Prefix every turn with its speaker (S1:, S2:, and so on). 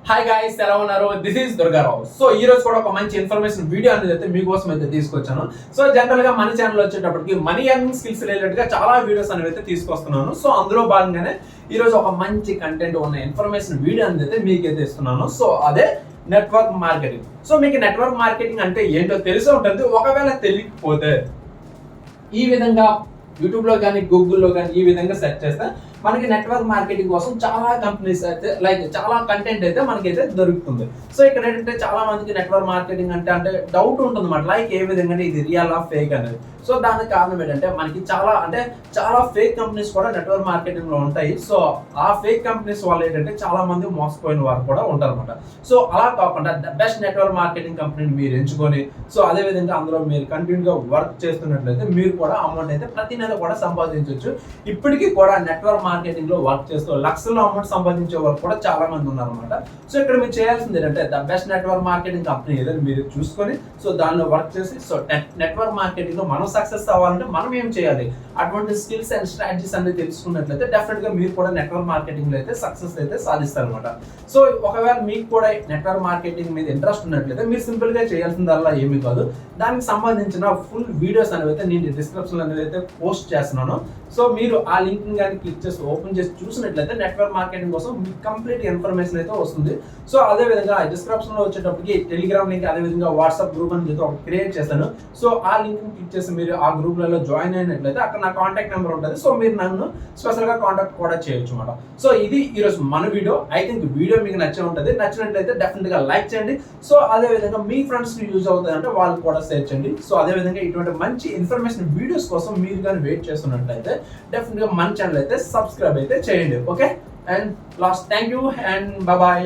S1: Hi guys, ఎలా ఉన్నారు? This is Durgarao. So ఈ రోజు కూడా ఒక మంచి ఇన్ఫర్మేషన్ వీడియో అనేది అయితే మీకోసం అయితే తీసుకొచ్చాను. సో జనరల్ గా మన ఛానల్ వచ్చేటప్పటికి మనీ ఎర్నింగ్ స్కిల్స్ రిలేటెడ్ గా చాలా వీడియోస్ అనేవి అయితే తీసుకొస్తున్నాను. సో అందులో భాగంగానే ఈ రోజు ఒక మంచి కంటెంట్ ఉన్న ఇన్ఫర్మేషన్ వీడియో అనేది అయితే మీకైతే ఇస్తున్నాను. సో అదే నెట్వర్క్ మార్కెటింగ్. సో మీకు నెట్వర్క్ మార్కెటింగ్ అంటే ఏంటో తెలిసే ఉంటుంది. ఒకవేళ తెలియకపోతే ఈ విధంగా యూట్యూబ్ లో కానీ గూగుల్లో కానీ ఈ విధంగా సెర్చ్ చేస్తే మనకి నెట్వర్క్ మార్కెటింగ్ కోసం చాలా కంపెనీస్ అయితే లైక్ చాలా కంటెంట్ అయితే మనకైతే దొరుకుతుంది. సో ఇక్కడ ఏంటంటే చాలా మందికి నెట్వర్క్ మార్కెటింగ్ అంటే డౌట్ ఉంటుంది అన్నమాట. లైక్ ఏ విధంగా ఇది రియల్ ఆఫ్ ఫేక్ అనేది. సో దానికి కారణం ఏంటంటే మనకి చాలా ఫేక్ కంపెనీస్ కూడా నెట్వర్క్ మార్కెటింగ్ లో ఉంటాయి. సో ఆ ఫేక్ కంపెనీస్ వాళ్ళు ఏంటంటే చాలా మంది మోసపోయిన వారు కూడా ఉంటారు అనమాట. సో అలా కాకుండా ద బెస్ట్ నెట్వర్క్ మార్కెటింగ్ కంపెనీని మీరు ఎంచుకొని సో అదే విధంగా అందులో మీరు కంటిన్యూగా వర్క్ చేస్తున్నట్లయితే మీరు కూడా అమౌంట్ అయితే ప్రతి నెల కూడా సంపాదించవచ్చు. ఇప్పటికీ కూడా నెట్వర్క్ మార్కెటింగ్ లో వర్క్ చేస్తూ లక్షల్లో అమౌంట్ సంపాదించే వాళ్ళు కూడా చాలా మంది ఉన్నారు అనమాట. సో ఇక్కడ మీరు చేయాల్సింది ఏంటంటే the best network marketing company ఏదైనా మీరు చూసుకొని సో దానిలో వర్క్ చేసి సో నెట్వర్క్ మార్కెటింగ్ లో మనం సక్సెస్ అవ్వాలంటే మనం ఏం చేయాలి, అటువంటి స్కిల్స్ అండ్ స్ట్రాటజీస్ అనేది తెలుసుకున్నట్లయితే డెఫినెట్ గా మీరు కూడా నెట్వర్క్ మార్కెటింగ్ లో అయితే సక్సెస్ అయితే సాధిస్తారు అనమాట. సో ఒకవేళ మీకు కూడా నెట్వర్క్ మార్కెటింగ్ మీద ఇంట్రెస్ట్ ఉన్నట్లయితే మీరు సింపుల్ గా చేయాల్సిందల్లా ఏమీ కాదు, దానికి సంబంధించిన ఫుల్ వీడియోస్ అనేవి అయితే నేను డిస్క్రిప్షన్ అనేది అయితే పోస్ట్ చేస్తున్నాను. సో మీరు ఆ లింక్ కానీ క్లిక్ చేసి ఓపెన్ చేసి చూసినట్లయితే నెట్వర్క్ మార్కెటింగ్ కోసం మీకు కంప్లీట్ ఇన్ఫర్మేషన్ అయితే వస్తుంది. సో అదే విధంగా డిస్క్రిప్షన్ లో వచ్చేటప్పటికి టెలిగ్రామ్ లింక్, అదే విధంగా వాట్సాప్ గ్రూప్ అనేది ఒకటి క్రియేట్ చేస్తాను. సో ఆ లింక్ క్లిక్ చేసి మీరు ఆ గ్రూప్లలో జాయిన్ అయినట్లయితే అక్కడ నా కాంటాక్ట్ నెంబర్ ఉంటుంది. సో మీరు నన్ను స్పెషల్ గా కాంటాక్ట్ కూడా చేయొచ్చు అన్నమాట. సో ఇది ఈరోజు మన వీడియో. ఐ థింక్ వీడియో మీకు నచ్చే ఉంటుంది. నచ్చినట్లయితే డెఫినెట్ గా లైక్ చేయండి. సో అదే విధంగా మీ ఫ్రెండ్స్ కి యూజ్ అవుతుంది అంటే వాళ్ళు కూడా షేర్ చేయండి. సో అదే విధంగా ఇటువంటి మంచి ఇన్ఫర్మేషన్ వీడియోస్ కోసం మీరు కానీ వెయిట్ చేస్తున్నట్లయితే డెఫినెట్ గా మన ఛానల్ అయితే సబ్స్క్రైబ్ అయితే చేయండి. Okay, and last thank you and bye.